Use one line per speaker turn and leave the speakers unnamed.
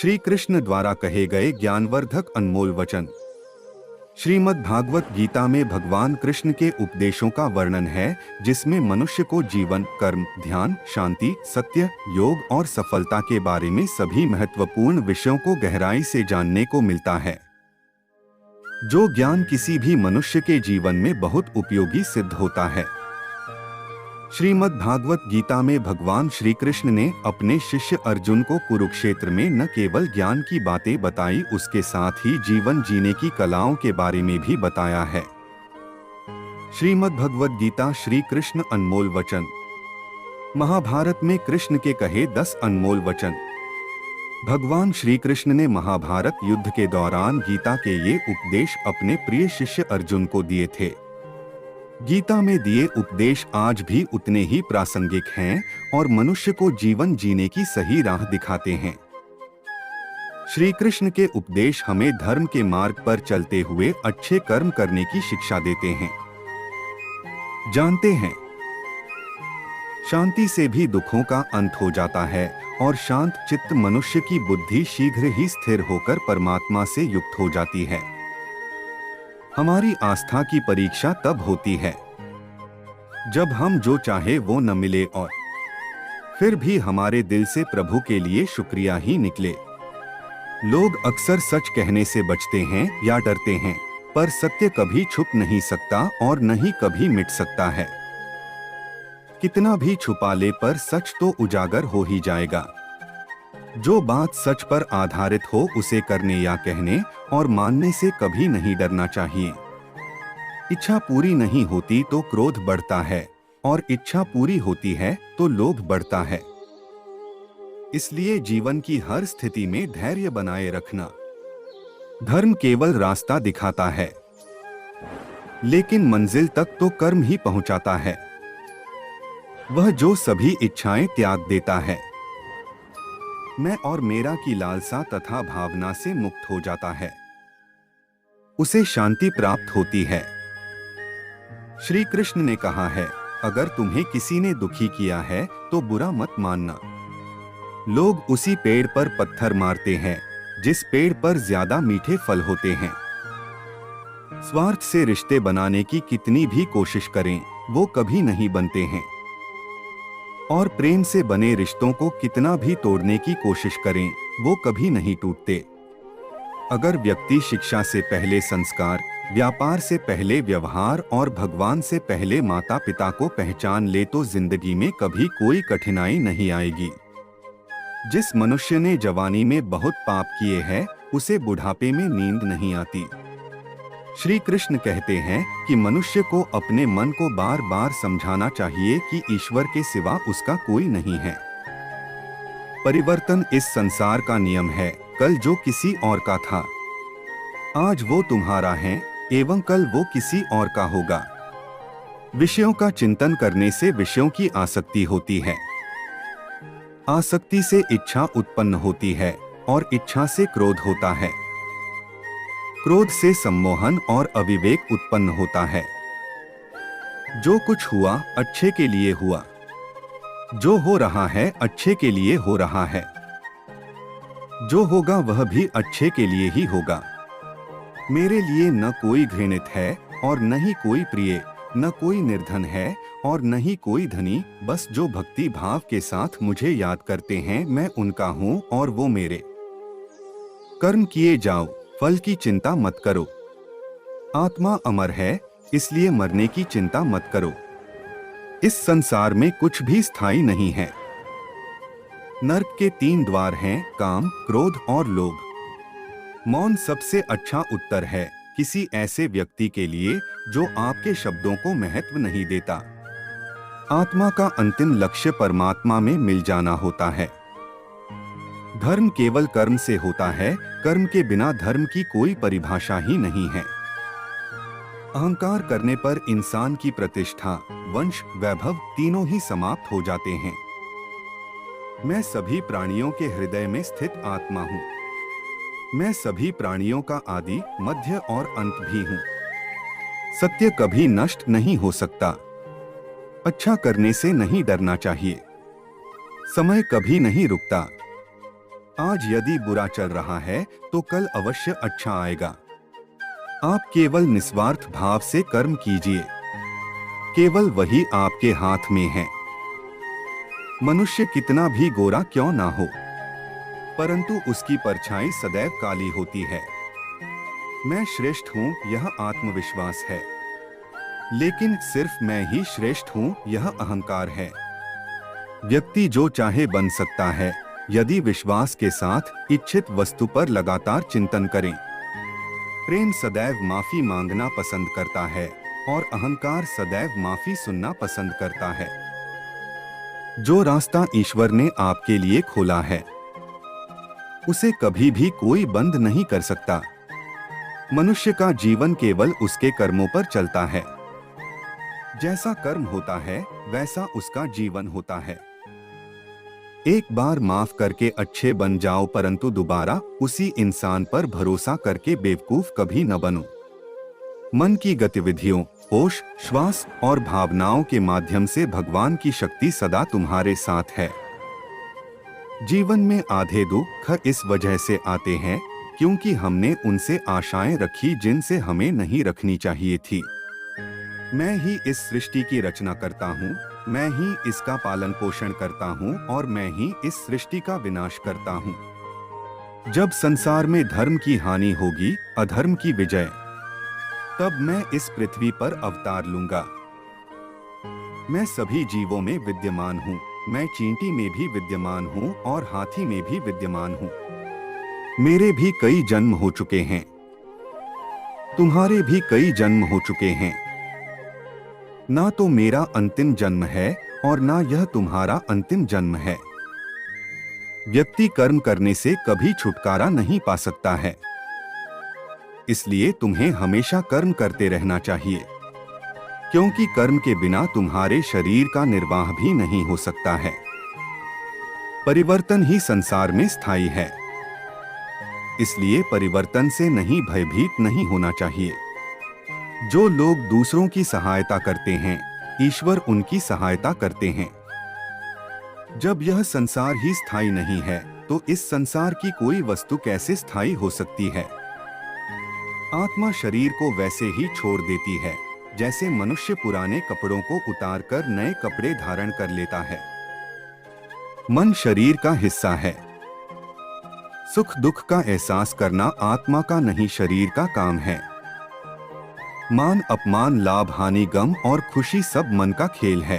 श्री कृष्ण द्वारा कहे गए ज्ञानवर्धक अनमोल वचन। श्रीमद् भागवत गीता में भगवान कृष्ण के उपदेशों का वर्णन है, जिसमें मनुष्य को जीवन, कर्म, ध्यान, शांति, सत्य, योग और सफलता के बारे में सभी महत्वपूर्ण विषयों को गहराई से जानने को मिलता है। जो ज्ञान किसी भी मनुष्य के जीवन में बहुत उपयोगी सिद्ध होता है। श्रीमद् भागवत गीता में भगवान श्री कृष्ण ने अपने शिष्य अर्जुन को कुरुक्षेत्र में न केवल ज्ञान की बातें बताई, उसके साथ ही जीवन जीने की कलाओं के बारे में भी बताया है। श्रीमद् भगवत गीता श्री कृष्ण अनमोल वचन। महाभारत में कृष्ण के कहे 10 अनमोल वचन। भगवान श्री कृष्ण ने महाभारत युद्ध के दौरान गीता के ये उपदेश अपने प्रिय शिष्य अर्जुन को दिए थे। गीता में दिए उपदेश आज भी उतने ही प्रासंगिक हैं और मनुष्य को जीवन जीने की सही राह दिखाते हैं। श्री कृष्ण के उपदेश हमें धर्म के मार्ग पर चलते हुए अच्छे कर्म करने की शिक्षा देते हैं। जानते हैं, शांति से भी दुखों का अंत हो जाता है और शांत चित्त मनुष्य की बुद्धि शीघ्र ही स्थिर होकर परमात्मा से युक्त हो जाती है। हमारी आस्था की परीक्षा तब होती है जब हम जो चाहे वो न मिले और फिर भी हमारे दिल से प्रभु के लिए शुक्रिया ही निकले। लोग अक्सर सच कहने से बचते हैं या डरते हैं, पर सत्य कभी छुप नहीं सकता और न ही कभी मिट सकता है। कितना भी छुपा ले पर सच तो उजागर हो ही जाएगा। जो बात सच पर आधारित हो उसे करने या कहने और मानने से कभी नहीं डरना चाहिए। इच्छा पूरी नहीं होती तो क्रोध बढ़ता है और इच्छा पूरी होती है तो लोभ बढ़ता है। इसलिए जीवन की हर स्थिति में धैर्य बनाए रखना। धर्म केवल रास्ता दिखाता है, लेकिन मंजिल तक तो कर्म ही पहुंचाता है। वह जो सभी इच्छाएं त्याग देता है, मैं और मेरा की लालसा तथा भावना से मुक्त हो जाता है, उसे शांति प्राप्त होती है। श्री कृष्ण ने कहा है, अगर तुम्हें किसी ने दुखी किया है तो बुरा मत मानना। लोग उसी पेड़ पर पत्थर मारते हैं जिस पेड़ पर ज्यादा मीठे फल होते हैं। स्वार्थ से रिश्ते बनाने की कितनी भी कोशिश करें, वो कभी नहीं बनते हैं। और प्रेम से बने रिश्तों को कितना भी तोड़ने की कोशिश करें, वो कभी नहीं टूटते। अगर व्यक्ति शिक्षा से पहले संस्कार, व्यापार से पहले व्यवहार और भगवान से पहले माता पिता को पहचान ले तो जिंदगी में कभी कोई कठिनाई नहीं आएगी। जिस मनुष्य ने जवानी में बहुत पाप किए हैं, उसे बुढ़ापे में नींद नहीं आती। श्री कृष्ण कहते हैं कि मनुष्य को अपने मन को बार बार समझाना चाहिए कि ईश्वर के सिवा उसका कोई नहीं है। परिवर्तन इस संसार का नियम है। कल जो किसी और का था, आज वो तुम्हारा है एवं कल वो किसी और का होगा। विषयों का चिंतन करने से विषयों की आसक्ति होती है। आसक्ति से इच्छा उत्पन्न होती है और इच्छा से क्रोध होता है। क्रोध से सम्मोहन और अविवेक उत्पन्न होता है। जो कुछ हुआ अच्छे के लिए हुआ, जो हो रहा है अच्छे के लिए हो रहा है, जो होगा वह भी अच्छे के लिए ही होगा। मेरे लिए न कोई घृणित है और न ही कोई प्रिय, न कोई निर्धन है और न ही कोई धनी, बस जो भक्ति भाव के साथ मुझे याद करते हैं, मैं उनका हूँ और वो मेरे। कर्म किए जाओ, फल की चिंता मत करो। आत्मा अमर है, इसलिए मरने की चिंता मत करो। इस संसार में कुछ भी स्थायी नहीं है। नर्क के 3 द्वार हैं, काम, क्रोध और लोभ। मौन सबसे अच्छा उत्तर है किसी ऐसे व्यक्ति के लिए जो आपके शब्दों को महत्व नहीं देता। आत्मा का अंतिम लक्ष्य परमात्मा में मिल जाना होता है। धर्म केवल कर्म से होता है, कर्म के बिना धर्म की कोई परिभाषा ही नहीं है। अहंकार करने पर इंसान की प्रतिष्ठा, वंश, वैभव तीनों ही समाप्त हो जाते हैं। मैं सभी प्राणियों के हृदय में स्थित आत्मा हूँ। मैं सभी प्राणियों का आदि, मध्य और अंत भी हूँ। सत्य कभी नष्ट नहीं हो सकता। अच्छा करने से नहीं डरना चाहिए। समय कभी नहीं रुकता। आज यदि बुरा चल रहा है तो कल अवश्य अच्छा आएगा। आप केवल निस्वार्थ भाव से कर्म कीजिए, केवल वही आपके हाथ में है। मनुष्य कितना भी गोरा क्यों ना हो, परंतु उसकी परछाई सदैव काली होती है। मैं श्रेष्ठ हूँ यह आत्मविश्वास है, लेकिन सिर्फ मैं ही श्रेष्ठ हूँ यह अहंकार है। व्यक्ति जो चाहे बन सकता है यदि विश्वास के साथ इच्छित वस्तु पर लगातार चिंतन करें। प्रेम सदैव माफी मांगना पसंद करता है और अहंकार सदैव माफी सुनना पसंद करता है। जो रास्ता ईश्वर ने आपके लिए खोला है उसे कभी भी कोई बंद नहीं कर सकता। मनुष्य का जीवन केवल उसके कर्मों पर चलता है। जैसा कर्म होता है वैसा उसका जीवन होता है। एक बार माफ करके अच्छे बन जाओ, परंतु दोबारा उसी इंसान पर भरोसा करके बेवकूफ कभी न बनो। मन की गतिविधियों, होश, श्वास और भावनाओं के माध्यम से भगवान की शक्ति सदा तुम्हारे साथ है। जीवन में आधे दुख इस वजह से आते हैं क्योंकि हमने उनसे आशाएं रखी जिनसे हमें नहीं रखनी चाहिए थी। मैं ही इस सृष्टि की रचना करता हूँ, मैं ही इसका पालन पोषण करता हूँ और मैं ही इस सृष्टि का विनाश करता हूँ। जब संसार में धर्म की हानि होगी, अधर्म की विजय, तब मैं इस पृथ्वी पर अवतार लूंगा। मैं सभी जीवों में विद्यमान हूँ, मैं चींटी में भी विद्यमान हूँ और हाथी में भी विद्यमान हूँ। मेरे भी कई जन्म हो चुके हैं, तुम्हारे भी कई जन्म हो चुके हैं। ना तो मेरा अंतिम जन्म है और ना यह तुम्हारा अंतिम जन्म है। व्यक्ति कर्म करने से कभी छुटकारा नहीं पा सकता है, इसलिए तुम्हें हमेशा कर्म करते रहना चाहिए, क्योंकि कर्म के बिना तुम्हारे शरीर का निर्वाह भी नहीं हो सकता है। परिवर्तन ही संसार में स्थायी है, इसलिए परिवर्तन से नहीं भयभीत नहीं होना चाहिए। जो लोग दूसरों की सहायता करते हैं, ईश्वर उनकी सहायता करते हैं। जब यह संसार ही स्थायी नहीं है तो इस संसार की कोई वस्तु कैसे स्थायी हो सकती है। आत्मा शरीर को वैसे ही छोड़ देती है जैसे मनुष्य पुराने कपड़ों को उतारकर नए कपड़े धारण कर लेता है। मन शरीर का हिस्सा है। सुख दुख का एहसास करना आत्मा का नहीं शरीर का काम है। मान अपमान, लाभ हानि, गम और खुशी सब मन का खेल है।